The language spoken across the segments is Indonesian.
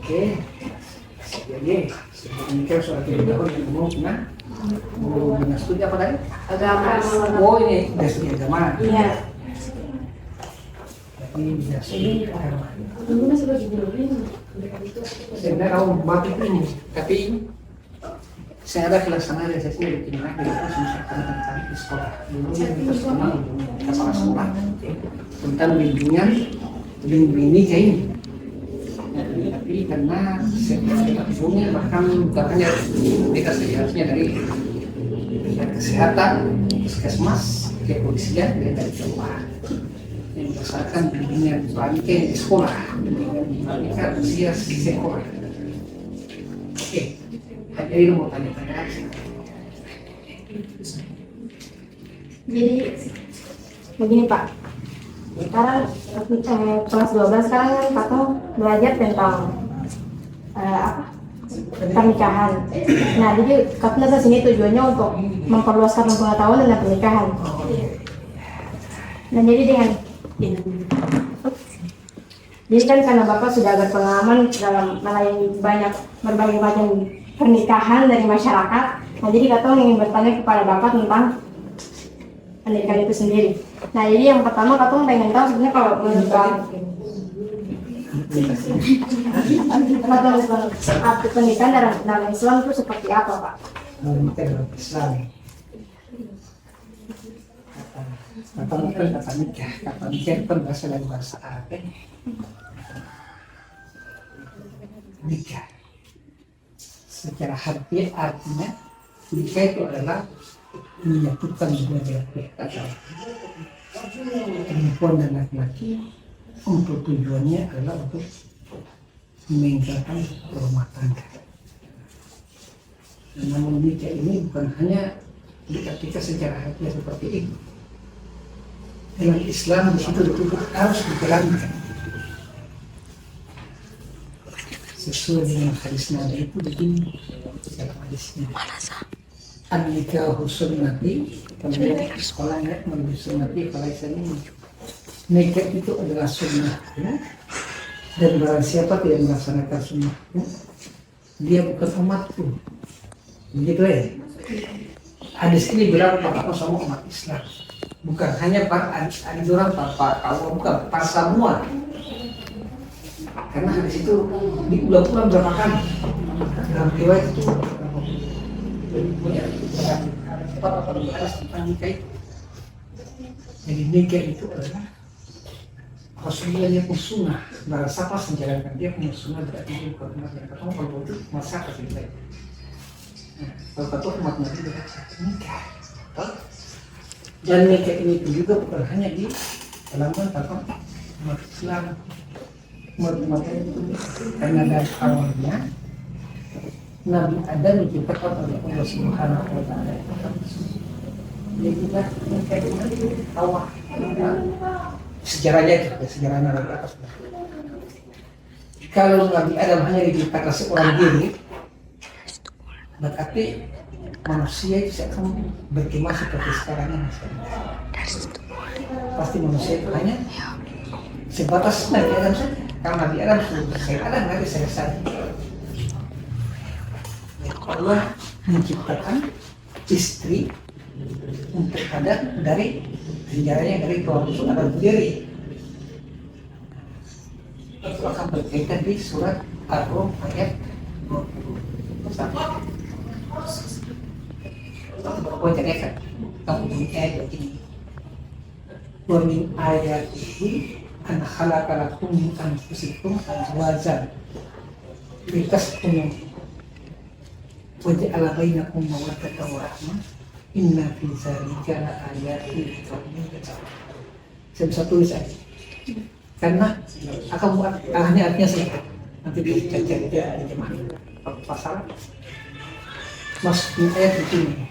Oke, jadi sebelum soal kedua yang ngomong nah, mau dinas studi apa tadi? Agama. Oh ini dinas studi agama. Iya. Jadi dinas studi agama. Dulu masih bagi dulu ini. Sebenarnya kamu mati ini, tapi saya ada pelaksanaan dari sesi dari timnas dari itu tentang di sekolah. Dulu yang kita sekolah kepala sekolah tentang bimbingan ini kayak ini. Tapi karena sebelumnya bahkan katanya dikasih harusnya dari kesehatan, puskesmas, kepolisian dan dari keluar yang berdasarkan bimbingan bagi di sekolah, bimbingan usia sekolah. Oke, jadi mau tanya-tanya. Jadi begini Pak, sekarang kelas 12 sekarang kan Pak Tong belajar tentang pernikahan. Nah jadi katanya ke sini tujuannya untuk memperluaskan pengetahuan tentang pernikahan. Nah jadi kan karena Bapak sudah berpengalaman dalam melayani berbagai macam pernikahan dari masyarakat. Nah jadi Katong ingin bertanya kepada Bapak tentang pernikahan itu sendiri. Nah jadi yang pertama Katong pengen tahu sebenarnya kalau menurut arti pernikahan dalam Islam itu seperti apa Pak? Dalam Islam kata nikah itu berasal dari bahasa Arab. Nikah secara harfiah artinya nikah itu adalah menyatukan dua belah pihak antara perempuan dan laki-laki untuk tujuannya adalah untuk meningkatkan rumah tangga. Namun nikah ini bukan hanya diartikan secara harfiah seperti itu. Dalam Islam di situ betul harus dijalankan sesuai dengan hadis Nabi itu begini dalam hadisnya. An-nikahu sunnati, kemudian sekolahnya menuju sunnati kalau ini nikah itu adalah sunnah ya? Dan barang siapa tidak melaksanakan sunnahku dia bukan umatku. Begitu ya. Hadis ini bilang apa sama umat Islam. Bukan hanya para orang bukan para semua. Karena hadis itu diulang-ulang berapa kali dalam riwayat itu punya cepat atau hadis tentang nikah itu. Jadi nikah itu adalah Rasulullah yang punya sunnah. Barang siapa menjalankan dia punya sunnah berarti dia bukan umat yang ketemu kalau itu masyarakat kita. Kalau kata umat Nabi berarti nikah. Dan nikah ini juga bukan hanya di kalangan umat Islam, umat itu karena dari awalnya Nabi Adam diciptakan oleh Allah Subhanahu Wa Taala. Jadi kita nikah ini awal sejarahnya itu sejarahnya dari atas. Kalau Nabi Adam hanya diciptakan seorang diri, berarti manusia itu akan berkembang seperti sekarang ini. Pasti manusia itu hanya sebatas Nabi Adam saja. Kalau Nabi Adam sudah selesai, ada Nabi selesai. Allah menciptakan istri untuk ada dari sejarahnya dari Tuhan itu ada berdiri. Itu akan berkaitan di surat Ar-Rum ayat 1. Berapa jadi kan? Kamu punya ayat begini. Wa min ayatihi an khalaqalakum min anfusikum azwajan litaskunu wa ja'ala bainakum mawaddatan wa rahmah inna fi dzalika laayatin liqaumin yatafakkarun. Saya bisa tulis aja. Karena akan buat hanya artinya sedikit. Nanti dicari dia terjemahan pasal. Maksudnya ayat begini.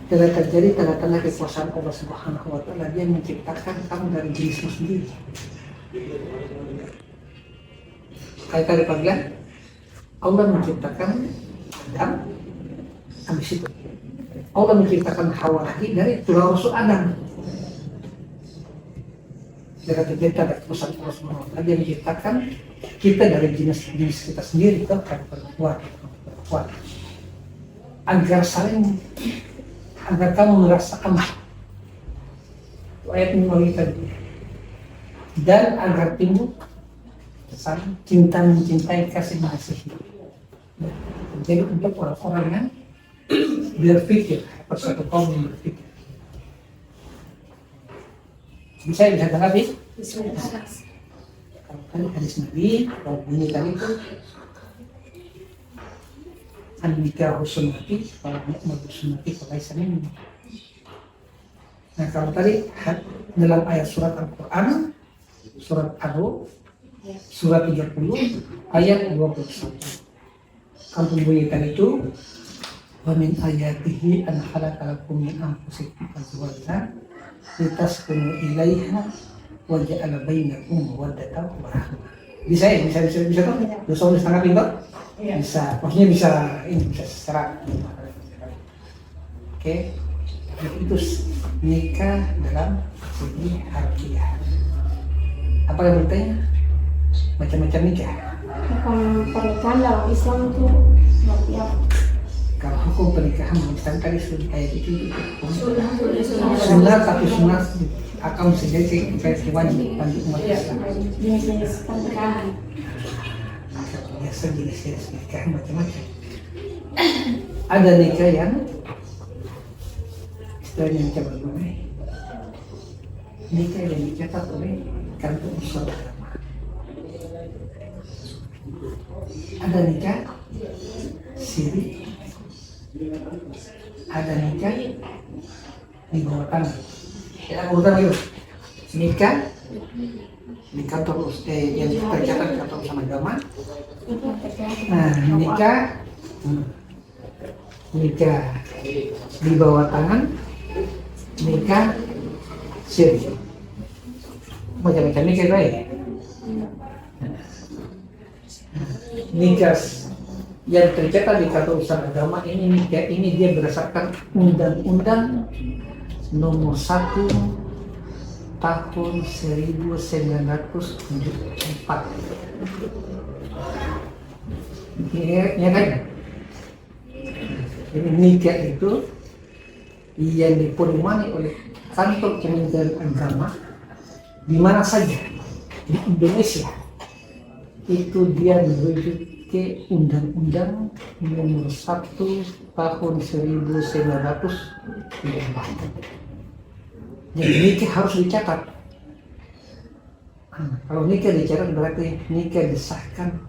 Telah terjadi tanda-tanda kekuasaan Allah Subhanahu Wa Taala. Dia menciptakan kamu dari jenismu sendiri. Kayak tadi panggilan, Allah menciptakan Adam, habis itu Allah menciptakan Hawa lagi dari tulang rusuk Adam. Dari kita ada terus menolak yang diciptakan kita dari jenis kita sendiri itu kan perempuan agar kamu merasakan ayat ini tadi dan agar timbul saling cinta mencintai kasih mengasihi. Jadi untuk orang-orang yang berpikir satu kaum yang berpikir bisa tanggapi? Kalau tadi hadis Nabi, kalau bunyi tadi itu an-nikahu sunnati, kalau nikmat sunnati falaisa minni. Nah kalau tadi dalam ayat surat Al-Quran, surat Ar-Rum, surat 30, ayat 21. Kalau bunyi tadi itu wa min ayatihi an khalaqa lakum min anfusikum azwajan litaskunu ilaiha wa ja'ala bainakum mawaddatan wa rahmah. Bisa tuh? Bisa setengah pintar? Bisa, maksudnya bisa secara. Oke. Itu nikah dalam segi harfiah. Apa yang bertanya? Macam-macam nikah. Hukum pernikahan dalam Islam itu seperti apa? Kalau hukum pernikahan Islam tadi ayat itu sunnah tapi sunnah akan menjadi wajib bagi umat Islam. Jenis-jenis pernikahan. Biasa jenis nikah macam-macam. Ada nikah yang istilahnya nikah bagaimana? Nikah yang dicatat oleh kantor usaha agama. Ada nikah siri, ada nikah di bawah tanah. Ya, urutan itu nikah di kantor yang tercatat di kantor usaha agama. Nah, nikah di bawah tangan, nikah siri, macam-macam nikah baik. Nikah yang tercatat di kantor usaha agama ini dia berdasarkan Undang-Undang Nomor 1 Tahun 1974. Ya kan? Jadi nikah itu yang diperumani oleh kantor Kementerian Agama di mana saja di Indonesia itu dia merujuk ke Undang-Undang Nomor 1 Tahun 1974. Jadi nikah harus dicatat. Kalau nikah dicatat berarti nikah disahkan,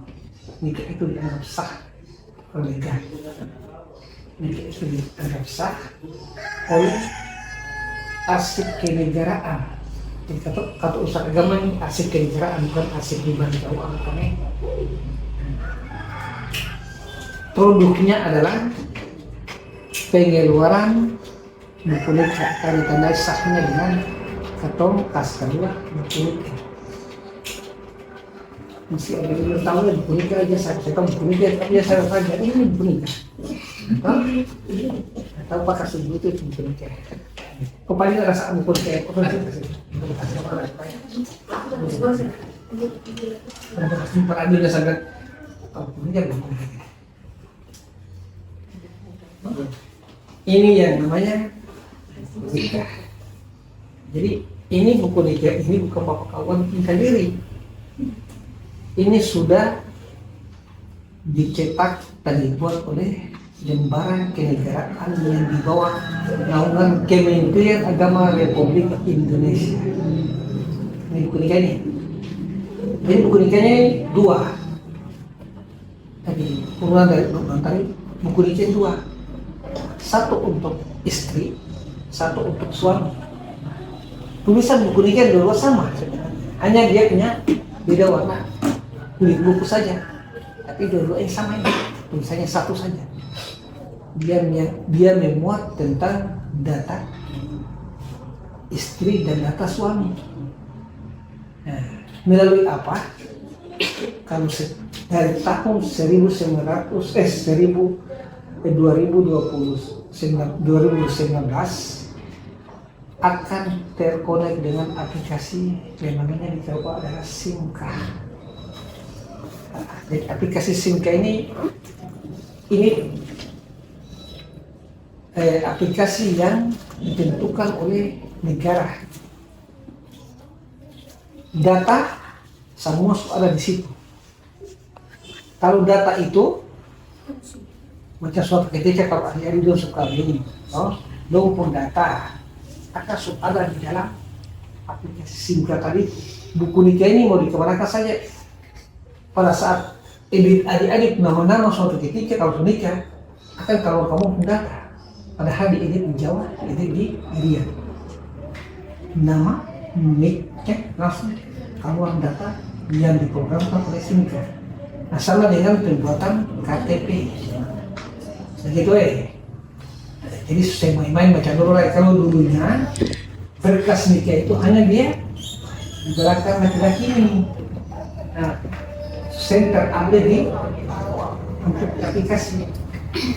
nikah itu dianggap sah oleh negara. Nikah itu dianggap sah oleh arsip kenegaraan. Jadi kata usaha agama ini arsip kenegaraan, bukan arsip pribadi keuangan. Produknya adalah pengeluaran buku nikah, kali tanda sahnya dengan katong kas kedua buku nikah. Mesti ada yang tahu ya buku nikah aja, saya tahu buku nikah tapi saya saja ini buku nikah. Tahu pakai sebut itu buku nikah. Kepala rasa buku nikah, pernah dia sangat buku nikah buku nikah. Ini yang namanya nikah. Jadi ini buku nikah, ini bukan bapak kawan nikah diri. Ini sudah dicetak dan dibuat oleh lembaran kenegaraan yang di bawah naungan Kementerian Agama Republik Indonesia. Ini buku nikah ini. Jadi buku nikahnya dua. Tadi urutan dari tadi buku nikah dua. Satu untuk istri, satu untuk suami. Tulisan buku nikah dua sama sebenarnya. Hanya dia punya beda warna kulit buku saja. Tapi dua-duanya sama ini. Tulisannya satu saja. Dia memuat tentang data istri dan data suami. Nah, melalui apa? Kalau dari tahun 2019 akan terkonek dengan aplikasi yang namanya di Jawa adalah SIMKA. Jadi aplikasi SIMKA ini aplikasi yang ditentukan oleh negara. Data semua ada di situ. Kalau data itu macam suatu ketika kalau ahli itu suka ini, dong pun data akan ada di dalam aplikasi SIMKA tadi. Buku nikah ini mau dikemanakan saja. Pada saat adik-adik nama-nama suatu ketika kalau nikah akan kalau kamu pun data. Padahal diedit di Jawa, diedit di Irian. Nama, nikah langsung keluar data yang diprogramkan oleh SIMKA. Nah, sama dengan pembuatan KTP. Begitu Jadi saya main-main macam dulu kalau dulunya berkas nikah itu hanya dia di belakang laki-laki ini. Nah, center ambil di untuk aplikasi.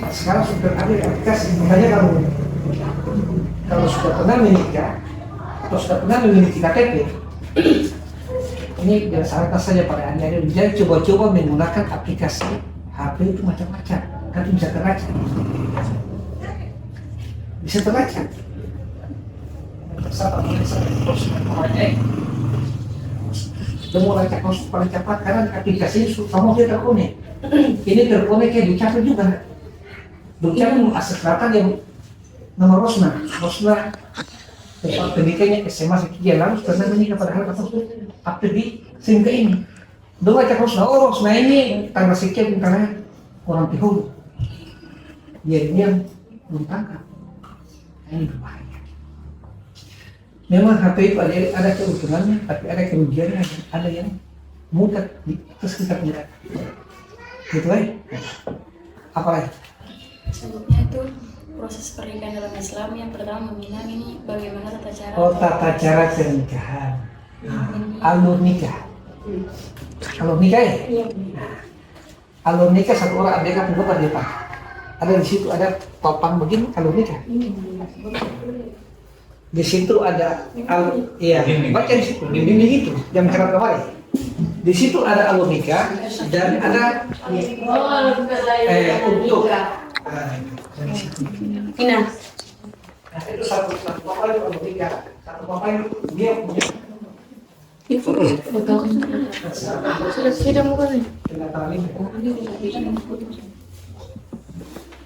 Sekarang sudah ada aplikasi. Makanya kalau sudah pernah menikah atau sudah pernah memiliki KTP, ini disarankan saja pada adik-adik jangan coba-coba menggunakan aplikasi HP itu macam-macam, nanti bisa terlacak. Bisa terlacak. Semua lacak masuk paling cepat karena aplikasi kamu dia terkonek. Ini terkoneknya dicatat juga. Dukcapil akses data yang nama Rosna tempat pendidikannya SMA sekian lalu karena menikah padahal kasus aktif di SIMKA ini. Dua cak Rosna ini tanggal sekian karena orang Tihulu. Dia belum tangkap. Ini berbahaya. Memang HP itu ada keuntungannya, tapi ada kerugiannya. Ada yang mudah terus kita tidak. Gitu apalagi? Selanjutnya itu proses pernikahan dalam Islam. Yang pertama meminang ini bagaimana tata cara. Tata cara pernikahan. Alur nikah. Alur nikah ya? Iya. Alur nikah satu orang abk pendapat dia Pak. Ada di situ ada topang begini alur nikah. Di situ ada alur, iya baca di situ, bimbing itu jam cerah kemarin. Di situ ada alur nikah dan ada untuk Ina. Nah, itu satu papa itu alur nikah, satu papa itu dia punya. Sudah mukanya.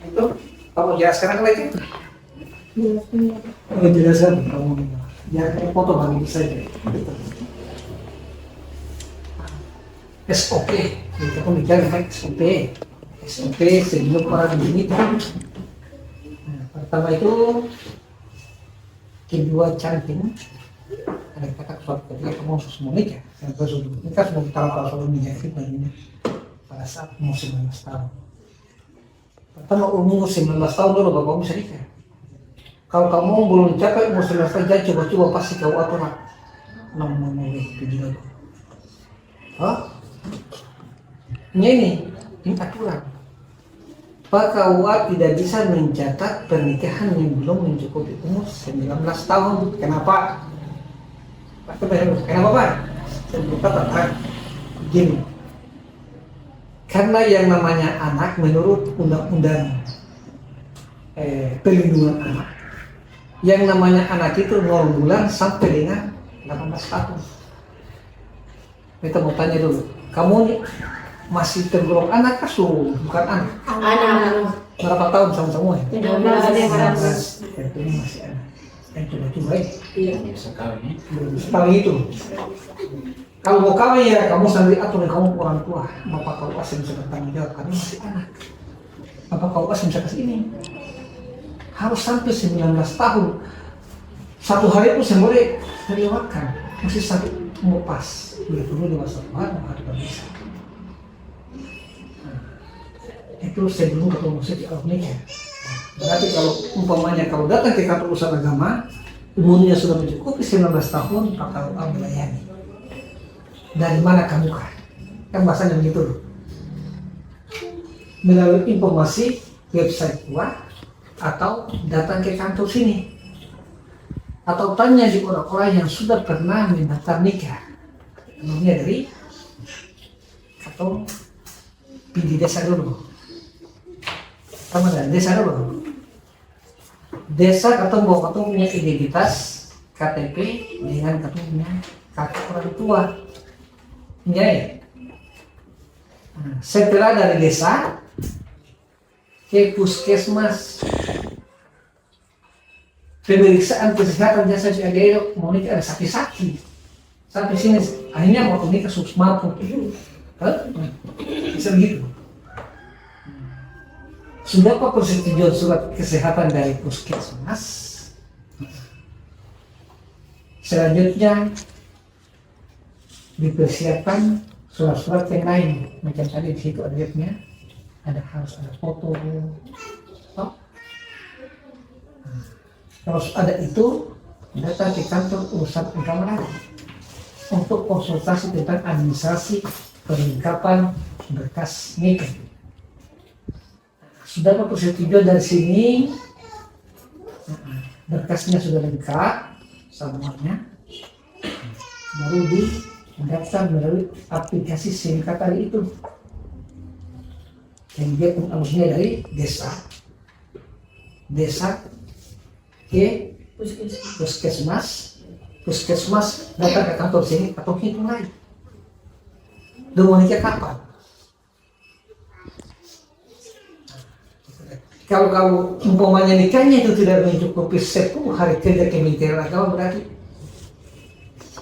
Itu kamu jelaskan lagi. Jelaskan kamu. Jangan foto bagi saja. SOP, kita pun bicara SOP sebelum orang ini. Pertama itu kedua canting. Ada kata suatu ketika kamu harus menikah, yang harus menikah sudah tahu kalau sudah menikah itu pada saat umur 19 tahun. Pertama umur 19 tahun dulu bapak bisa nikah. Kalau kamu belum capai umur 19 tahun, jangan coba-coba pasti kau aturan nomor video itu. Ini aturan. Pak KUA tidak bisa mencatat pernikahan yang belum mencukupi umur 19 tahun. Kenapa? Kenapa Pak? Saya gini. Karena yang namanya anak menurut undang-undang perlindungan anak, yang namanya anak itu 0 bulan sampai dengan 18 tahun. Kita mau tanya dulu, kamu nih masih tergolong anak kah? Bukan anak. Anak. Berapa tahun sama-sama ya? 12. Itu masih anak. Coba-coba ya. Iya. Sekali itu. Kalau mau kawin ya kamu sendiri atur dan kamu orang tua. Bapak kau asing bisa bertanggung jawab karena masih anak. Bapak kau asing bisa kasih ini. Harus sampai 19 tahun. Satu hari pun saya boleh terlewatkan. Masih satu mau pas. Bila perlu dewasa Tuhan, maka tidak bisa. Itu sebelum ketemu saya di awal nikah. Berarti kalau umpamanya kalau datang ke kantor urusan agama, umurnya sudah mencukupi 19 tahun, maka Allah melayani. Dari mana kamu kan bahasanya begitu. Melalui informasi website gua atau datang ke kantor sini. atau tanya di orang-orang yang sudah pernah mendaftar nikah. Namanya dari atau di desa dulu. Sama dengan desa dulu. Desa ketemu punya identitas KTP dengan punya kakak orang tua. Ya. Setelah dari desa ke puskesmas, pemeriksaan kesehatan jasa Ciadeo mau nikah ada sakit-sakit. Sampai sini akhirnya mau nikah mampu. Bisa begitu. Sudah apa persetujuan surat kesehatan dari puskesmas? Selanjutnya dipersiapkan surat-surat yang lain. Macam tadi di situ ada lihatnya, harus ada foto. Terus ada itu datang ke kantor urusan agama untuk konsultasi tentang administrasi perlengkapan berkas nikah. Sudah persetujuan dari sini, berkasnya sudah lengkap semuanya, baru didaftar melalui aplikasi SIMKA tadi itu, yang dia pengalusnya dari desa ke puskesmas datang ke kantor sini atau hitung lagi. Mau nikah kapan? Kalau kamu umpamanya nikahnya itu tidak mencukupi 10 hari kerja Kementerian Agama, berarti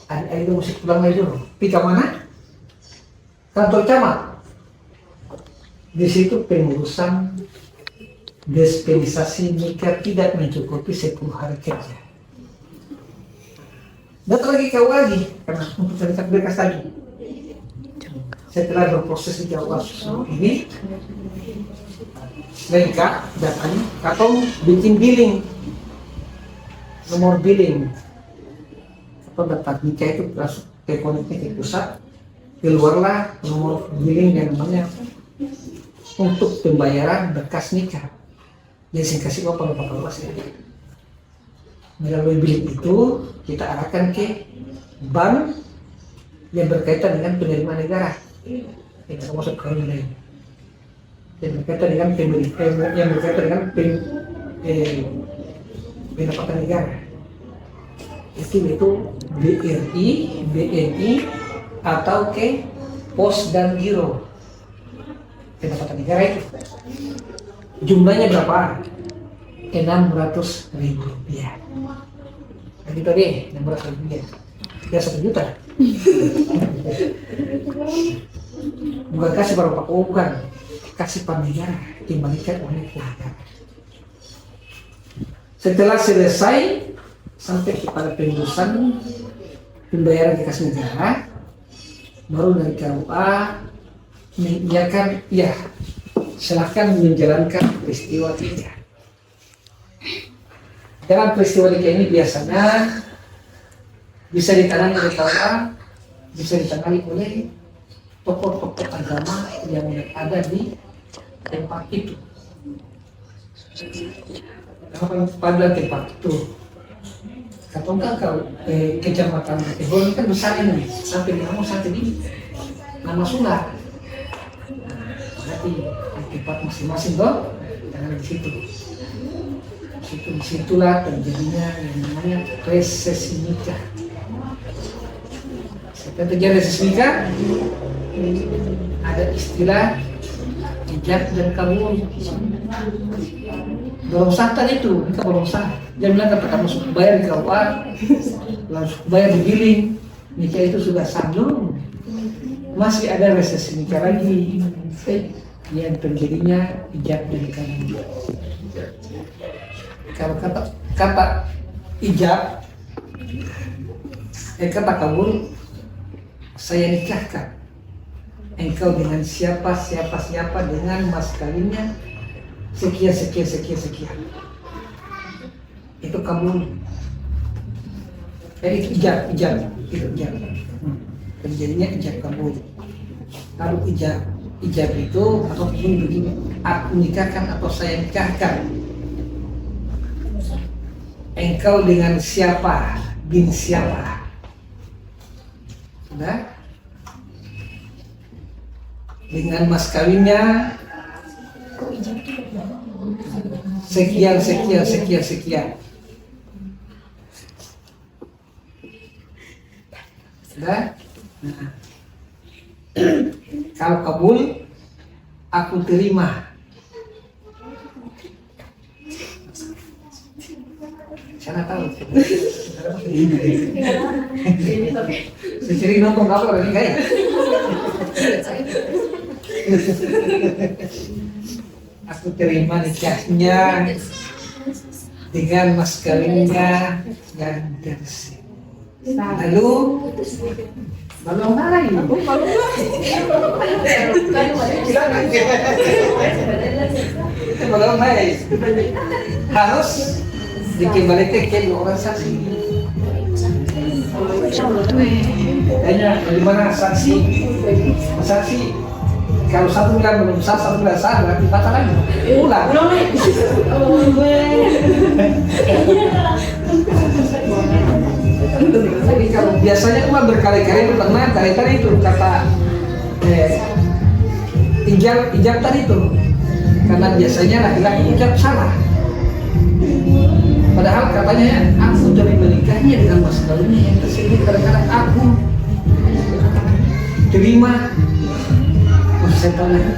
adik-adik mesti pulang lagi dulu. Pergi ke mana? Kantor camat. Di situ pengurusan dispensasi nikah tidak mencukupi 10 hari kerja. Datang lagi kau lagi karena untuk cerita berkas tadi. Setelah berproses di KUA ini lengkap datanya, atau bikin billing, nomor billing atau daftar nikah itu langsung teleponnya ke pusat, keluarlah nomor billing yang namanya untuk pembayaran berkas nikah. Jadi saya kasih apa luas ya. Melalui billing itu kita arahkan ke bank yang berkaitan dengan penerimaan negara. Kita masuk ke lain. Yang berkaitan dengan pendapatan negara. Itu BRI, BNI atau ke pos dan giro pendapatan negara itu. Jumlahnya berapa? 600.000 rupiah. Begitu deh, 600.000 rupiah. Ya 1 juta. Bukan kasih berapa bukan, kasih negara dibandingkan oleh negara. Setelah selesai sampai kepada pengurusan pembayaran ke kas negara, baru dari KUA mengiyakan ya silahkan menjalankan peristiwa nikah. Dalam peristiwa nikah ini biasanya bisa ditangani oleh KUA, bisa ditangani oleh tokoh-tokoh agama yang ada di tempat itu. Pada tempat itu, atau enggak kalau kecamatan Tebon kan besar ini, sampai di nama Sunda. Berarti di tempat masing-masing toh, jangan di situ. Disitulah terjadinya yang namanya resesi nikah. Setelah terjadi resesi nikah, ada istilah ijab dan kabul. Belum sah tadi itu, kita belum sah. Dia bilang kata kamu bayar di KUA, langsung bayar di billing, nikah itu sudah sah belum? Masih ada resesi nikah lagi, yang terjadinya ijab dan kabul. Kalau kata ijab, kata kabul, saya nikahkan engkau dengan siapa dengan mas kawinnya sekian. Itu kabul. Itu ijab. Terjadinya ijab kabul. Lalu ijab itu ataupun begini, aku nikahkan atau saya nikahkan. engkau dengan siapa, bin siapa. Sudah? Dengan mas kawinnya sekian. Sudah? Nah. Kalau kabul, aku terima. Saya tahu. Seceri nonton apa lagi kayak? Aku terima nikahnya dengan mas kawinnya yang tersebut. Lalu belum naik. Belum naik. Harus dikembalikan ke orang saksi. Tanya bagaimana saksi? Saksi kalau satu bilang belum sah, satu bilang sah, berarti batal lagi. Ulang. Jadi kalau biasanya cuma berkali-kali itu pernah tadi itu kata ijab tadi itu, karena biasanya laki-laki ijab salah. Padahal katanya aku dari menikahnya dengan mas kawinnya yang tersebut, kadang-kadang aku terima. Saya tahu lagi.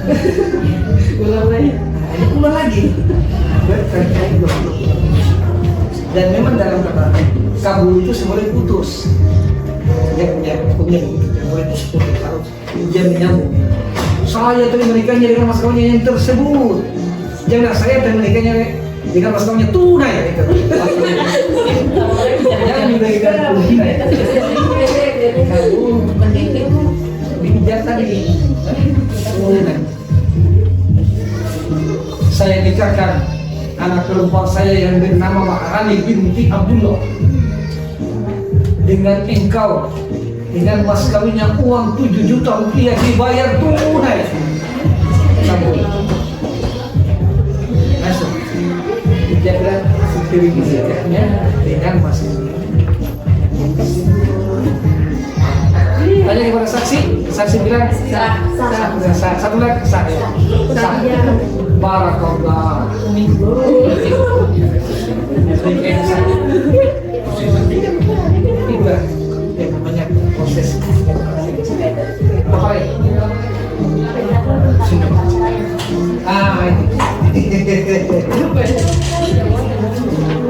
Ulang lagi. Dan memang dalam kata kabul itu semuanya putus. Dia punya begitu. Kalau dia menyambung. Saya tadi menikahnya dengan mas kawinnya yang tersebut. Jangan saya tadi menikahnya dengan mas kawinnya tunai. Jangan menikah tunai. Kabul bijak tadi. Saya nikahkan anak perempuan saya yang bernama Maharani binti Abdullah dengan engkau, dengan mas kawinnya uang 7 juta rupiah dibayar tunai. Masuk. Dijaga istri nikahnya dengan mas kawin. Tanya kepada saksi bilang sah. Satu lagi sah. Barakallah. Itulah yang namanya proses. Apa ini?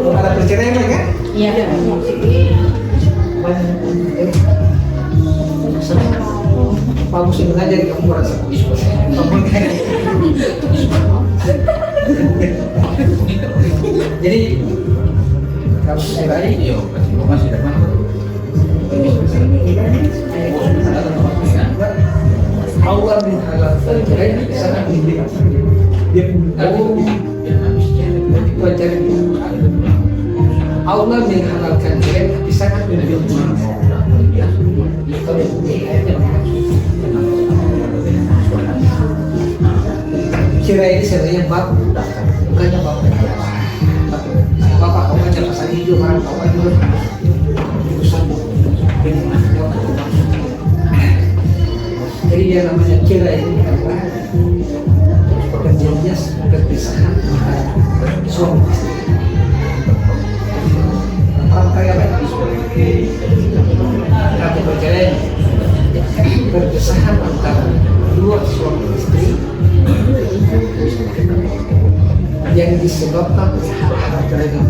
Ada perceraian kan? Iya. Bagus yang mengajar kamu merasa jadi kalau cerai Allah menghalalkan cerai sangat tinggi. Dia Allah menghalalkan cerai tapi sangat tinggi. Cerai ini sebenarnya bab bukannya bab bapak kau baca pasal hijau orang kau juga urusan jadi dia namanya cerai ini adalah perjanjian perpisahan suami istri. Orang kaya lagi tapi perceraian perpisahan antara dua suami istri yang disebabkan oleh hal-hal kerana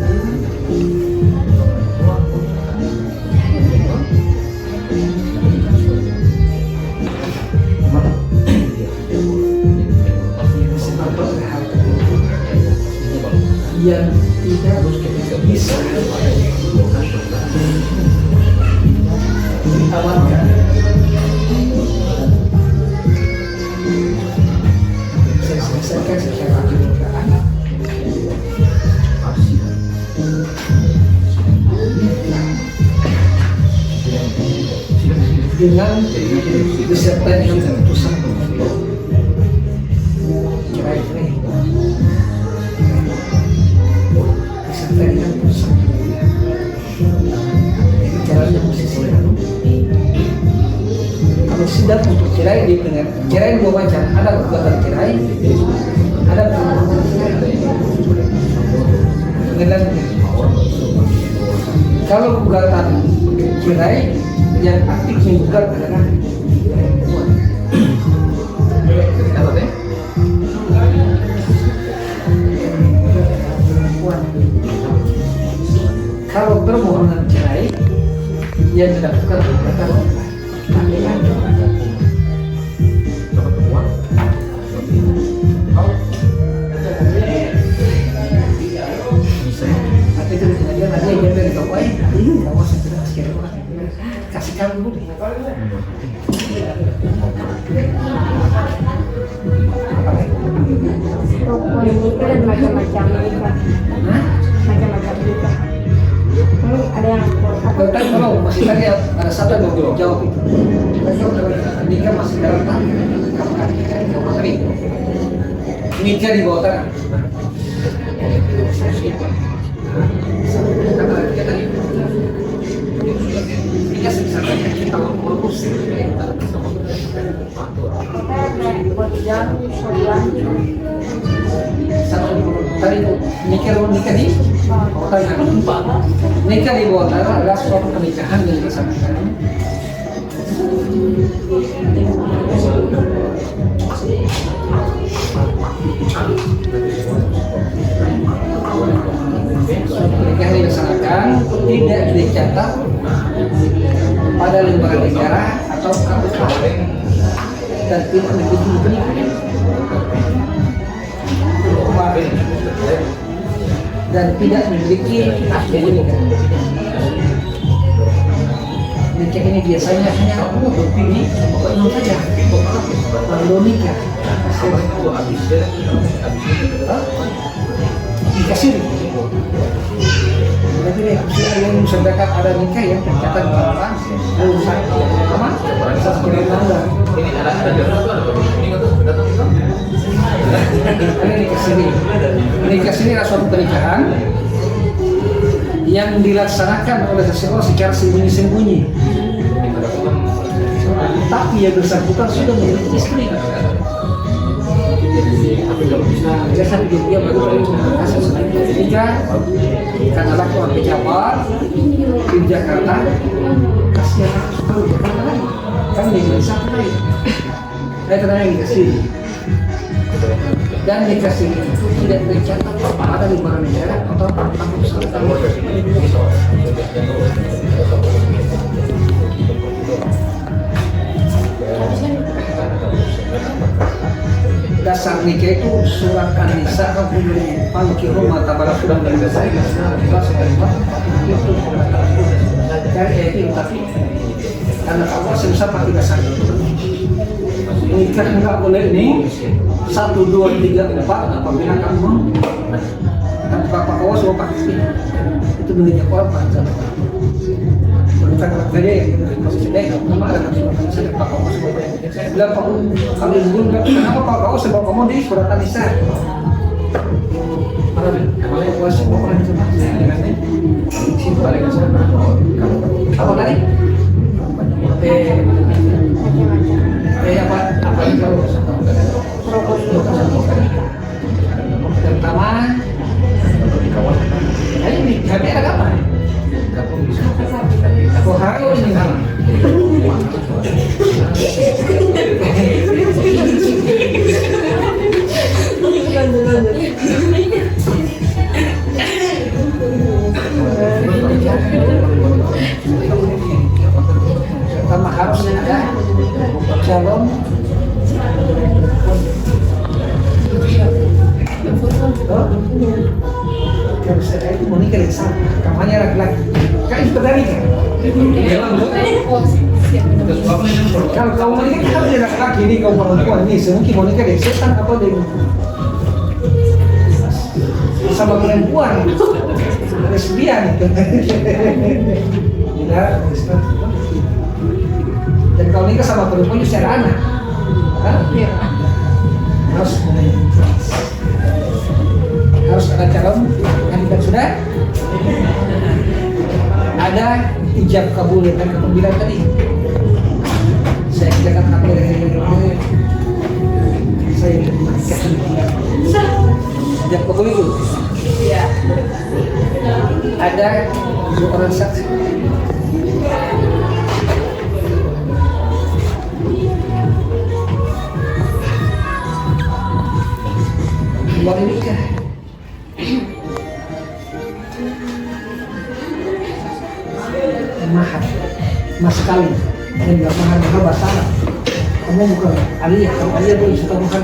yang tidak bisa diamankan. Saya selesaikan secara kenegaraan dengan disertai dengan keputusan cerai disertai dengan keputusan sidang untuk cerai di pengadilan. Cerai dua macam, ada gugatan cerai, ada pengadilan. Kalau gugatan cerai yang aktif menggugat adalah perempuan. Kalau permohonan cerai yang dilakukan gugatan pengadilan. Kasih kamu dulu. Rukun nikah dan macam-macam nikah. Macam-macam nikah. Ini ada yang Kan kalau masih tadi ada satu yang belum jawab itu. Nikah masih dalam tahap nikah di bawah tanah. Nikah sebisa kita mengurus. Tadi itu nikah di bawah tanah. Nikah di bawah tanah adalah suatu pernikahan yang dilaksanakan tidak dicatat pada lembaga negara atau KUA dan tidak memiliki pernikahan dan tidak memiliki akte nikah. Nikah ini biasanya hanya berbunyi pokoknya saja, lalu nikah. Nikah siri. Berarti yang menceritakan ada nikah yang tercatat dalam urusan apa? Ini nikah siri. Nikah siri adalah suatu pernikahan yang dilaksanakan oleh seseorang secara sembunyi-sembunyi. Tapi yang bersangkutan sudah memiliki istri. Biasa dia baru hasil nikah karena laku sampai Jawa di Jakarta, kasihan kalau Jakarta lagi kan di Indonesia lain. Saya tanya yang dikasih dan dikasih itu tidak tercatat pada lembaga negara atau dasar nikah itu surat An-Nisa Fankihu ma tabarakum min nisa'i itu dari itu tapi karena Allah sebesar pakai dasar nikah enggak boleh ini 1, 2, 3, 4 apabila kamu dan bapak kau semua pakai itu menjadi korban bukan kerja yang sedang nama ada saya pak kau semua bilang pak kami dulu kenapa pak kau sebab kamu di surat An-Nisa kalau kau semua pernah coba sini balik ke sana apa tadi apa yang kalau pertama ini kami agama aku harus ini pertama harus ada calon kalau saya itu mau nikah sama kamarnya laki-laki kan itu dari kan kalau kau mau nikah kita punya laki-laki ini kau perempuan ini semungkin mau nikah dari setan apa dari sama perempuan lesbian itu tidak dan kalau nikah sama perempuan itu secara anak harus ada calon kandidat sudah ada ijab kabul dan kemudian tadi saya saya kan saya menikahkan dia. Sejak pokoknya itu ada 2 orang saksi. Luar nikah. Mahar, mas kawin, dan nggak mahar bahasa Arab. Kamu bukan aliyah, kamu aliyah boleh suka mahar.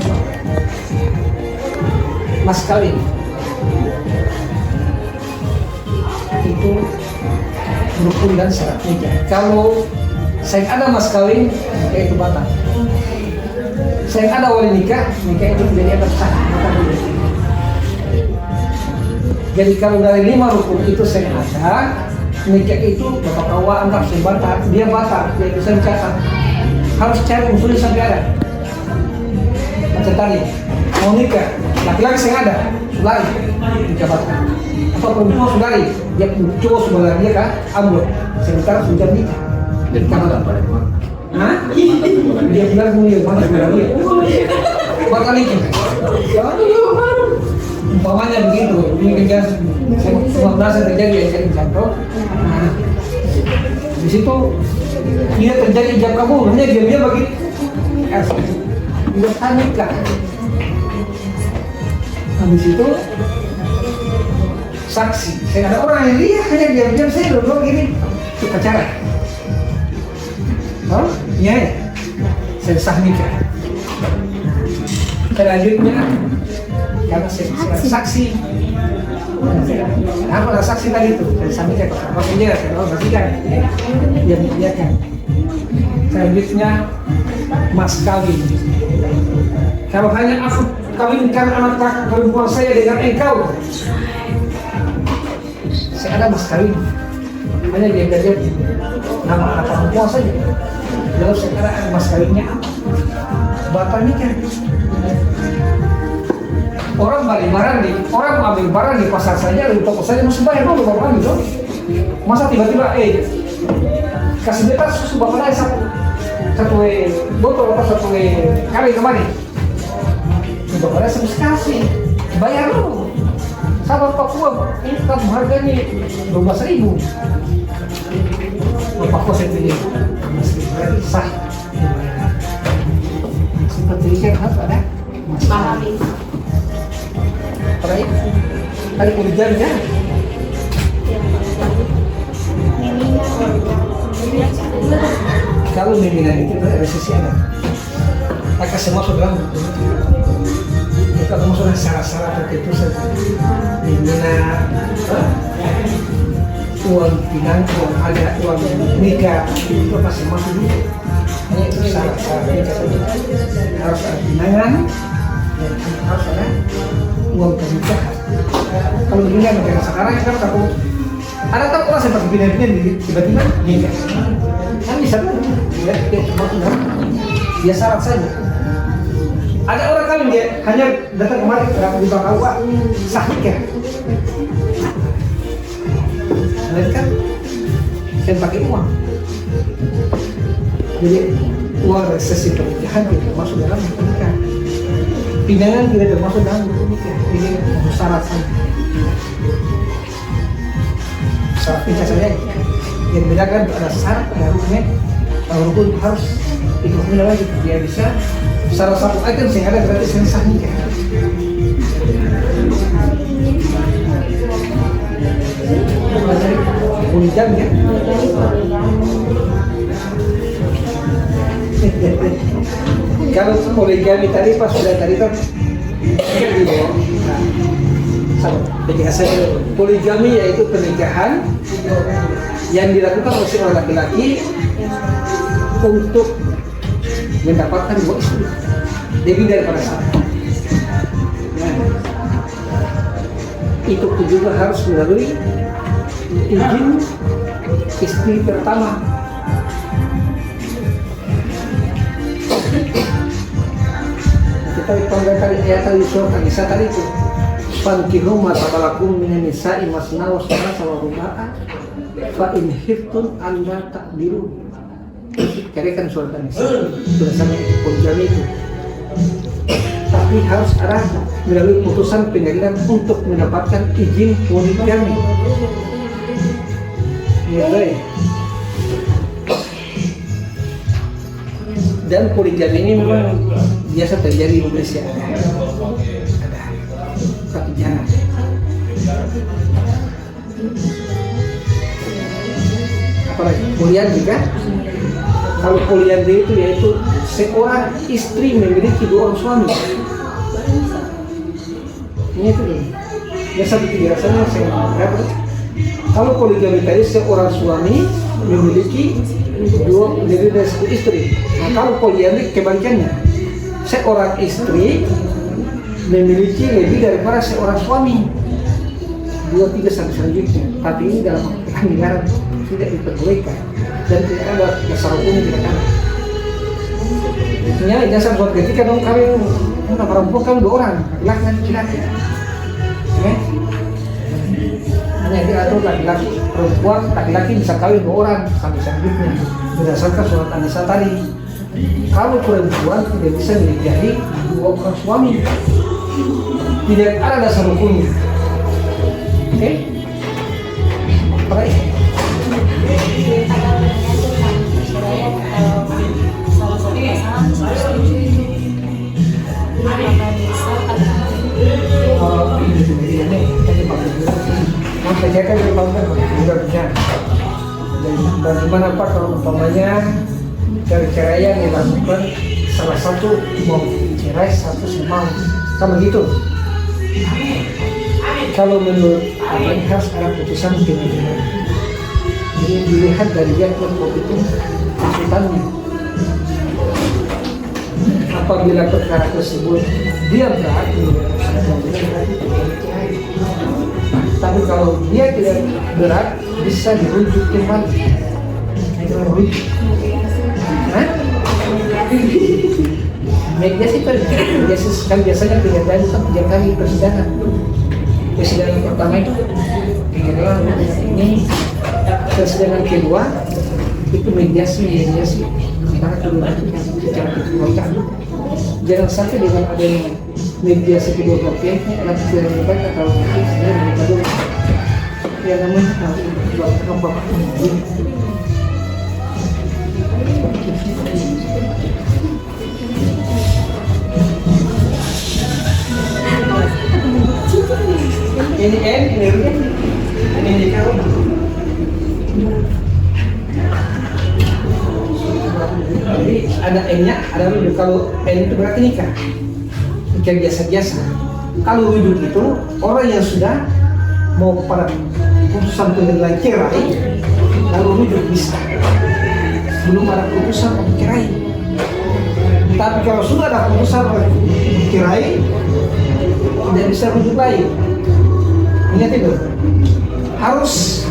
Mas kawin itu rukun dan syarat nikah. Kalau saya ada mas kawin, nikah itu batal. Saya ada wali nikah, nikah itu menjadi adat sah. Jadi kalau dari 5 rukun itu saya ada, nikah itu bapak kawa anggap sebatas dia batal, dia bisa mencatat. Harus cari unsurnya sampai ada. Macam tadi, mau nikah, laki-laki saya ada, sulari, nikah batal. Atau perempuan sulari, dia cowok sebelah dia kan, ambul, sementara sudah nikah. Dan mana pada kemana? Hah? Dia bilang punya mana sebelah dia. Batal nikah. Umpamanya begitu, ini kan semua merasa terjadi yang saya contoh. Nah, di situ dia terjadi ijab kabul, hanya dia bagi tidak nikah. Nah, di situ saksi, saya ada orang yang dia hanya diam-diam saya dulu gini itu pacaran. Oh, iya, saya sah nikah. Selanjutnya karena saya saksi, apa lah saksi tadi itu? Saya sampaikan ke apa saja, saya tahu pastikan, dia menyediakan. Selanjutnya mas kawin. Kalau hanya aku kawinkan anak perempuan saya dengan engkau, saya ada mas kawin. Hanya dia belajar nama anak perempuan saja. Lalu sekarang mas kawinnya apa? Bapak nikah. Orang balik barang orang ambil barang di pasar saja, di toko saja mesti bayar dulu bapak ambil dong. Masa tiba-tiba kasih bebas susu bapak naik satu botol atau satu kali kemarin. Bapak naik harus kasih, bayar dulu. Sabar Papua, ini tetap harganya 12.000. Bapak kok saya pilih masih berarti sah. Seperti itu harus ada. Mahami. Terakhir, tadi kerja ya. Kalau miminan itu resesi ada. Maka semua sudah kita masuk syarat-syarat tertentu saja. Miminan, uang pinang, uang ada, uang nikah itu pasti masuk dulu. Hanya itu syarat-syarat nikah saja. Harus ada pinangan, harus ada uang pernikahan. Kalau begini kan sekarang kan aku ada tak orang seperti pindah-pindah tiba-tiba nikah kan bisa tuh ya semua sudah dia syarat saja. Ada orang kali dia hanya datang kemari di bakal uang sah nikah. Lain kan saya pakai uang, jadi uang resesi pernikahan tidak masuk dalam pernikahan. Pindangan tidak termasuk dalam nikah, ini syarat saja. Syarat nikah saja. Yang bedakan ada syarat, ada rukunnya. Kalau rukun harus ikut lagi, dia bisa salah satu item yang ada berarti yang sah nikah. Poligami ya. Kalau poligami tadi pas sudah tadi kan di bawah. Jadi hasil poligami yaitu pernikahan yang dilakukan oleh seorang laki-laki untuk mendapatkan dua istri lebih daripada satu. Itu juga harus melalui izin istri pertama. Kita panggil tadi ayat tadi surah An-Nisa tadi itu fankihu ma tabalakum minan nisa'i masna wa thulatha wa ruba'a fa in khiftum alla ta'dilu Cerai kan surat An-Nisa tulisannya poligami itu. Tapi harus ada melalui putusan pengadilan untuk mendapatkan izin poligami. Ya, baik. Dan poligami ini memang biasa terjadi di Indonesia. Ada, tapi jangan. Apalagi poliandri kan? Kalau poliandri itu yaitu seorang istri memiliki 2 orang suami. Ini itu dong. Ya satu penjelasannya saya berapa? Kalau poligami tadi seorang suami memiliki 2 lebih dari 1 istri. Nah, kalau poliandri kebalikannya, seorang istri memiliki lebih daripada seorang suami. 2, 3 sampai selanjutnya. Tapi ini dalam negara tidak diperbolehkan dan tidak ada dasar hukum tidak ada. Artinya dasar buat ketika dong kawin perempuan kawin 2 orang, laki-laki. Hanya diatur laki-laki, perempuan laki-laki bisa kawin 2 orang sampai selanjutnya berdasarkan surat An-Nisa tadi. Kalau perempuan tidak bisa menjadi 2 orang suami, tidak ada dasar hukumnya. Oke? Baik. Bagaimana Pak kalau umpamanya perceraian yang dilakukan salah satu mau cerai, satu mau, kan begitu? Kalau menurut Abang harus ada putusan pengadilan. Jadi dilihat dari yang kelompok itu tuntutannya. Apabila perkara tersebut dia berat, tapi kalau dia tidak berat bisa dirujuk kembali. Mediasi kan biasanya pengadilan itu 3 kali persidangan. Persidangan pertama itu ini, persidangan kedua itu mediasi karena kedua secara kekeluargaan. Jangan sampai dengan adanya mediasi kedua belah pihaknya ada persidangan yang baik atau sebenarnya mereka dulu yang namanya buat apa ini kau jadi ada N-nya, ada wujud. Kalau N itu berarti nikah biasa-biasa. Kalau wujud itu orang yang sudah mau pada putusan pengadilan cerai lalu wujud bisa, belum ada putusan cerai. Tapi kalau sudah ada putusan cerai tidak bisa wujud lain. Ingat itu, harus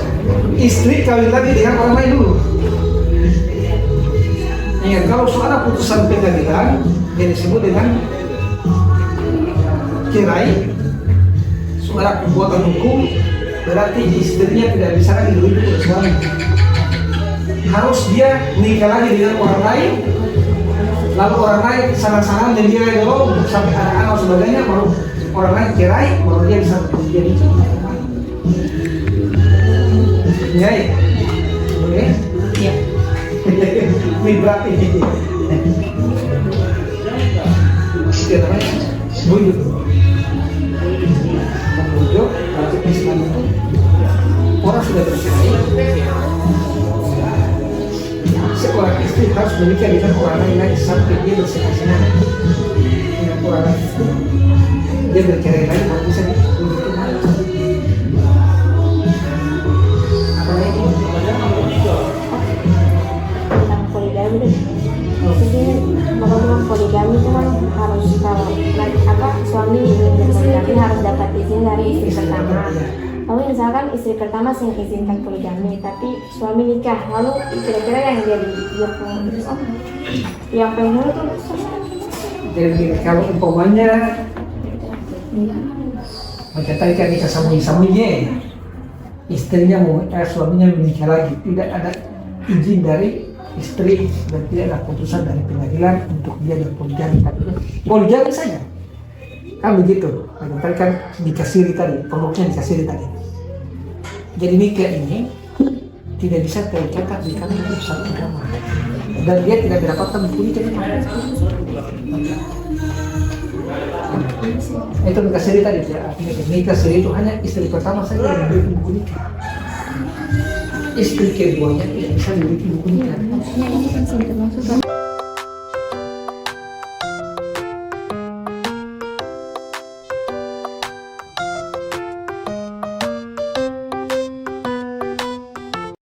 istri kawin lagi dengan orang lain dulu. Ingat, kalau sudah ada putusan pengadilan yang disebut dengan cerai, sudah ada perbuatan hukum, berarti istrinya tidak bisa lagi dirujuk oleh suami. Harus dia menikah lagi dengan orang lain, lalu orang lain sangat-sangat dan dia dulu sampai anak-anak sebagainya, baru orang lain cerai, baru dia bisa menjadi nyai. Oke? Iya. Ini berarti ini. Itu namanya bujuk. Bujuk berarti Islam itu orang sudah bercerai. Seorang istri harus menikah dengan orang lain lagi sampai dia bersenang-senang dengan orang lain itu. Dia bercerai lagi baru bisa dibujuk. Tentang poligami deh. Jadi kalau bilang poligami itu kan harus kalau suami ingin poligami harus dapat izin dari istri pertama. Lalu misalkan istri pertama mengizinkan poligami, tapi suami nikah, lalu kira-kira yang jadi yang pengen itu. Jadi kalau umpamanya macam tadi kan nikah sambung-sambungnya, istrinya mau suaminya menikah lagi, tidak ada izin dari istri dan tidak ada putusan dari pengadilan untuk dia berpoligami. Poligami saja. Kan begitu. Tadi kan dikasiri tadi, pembuktian dikasiri tadi. Jadi nikah ini tidak bisa tercatat di kami satu agama dan dia tidak mendapatkan buku nikah. Itu nikah siri tadi ya. Nikah siri itu hanya istri pertama saja yang memiliki buku nikah. Istri keduanya tidak bisa memiliki buku nikah.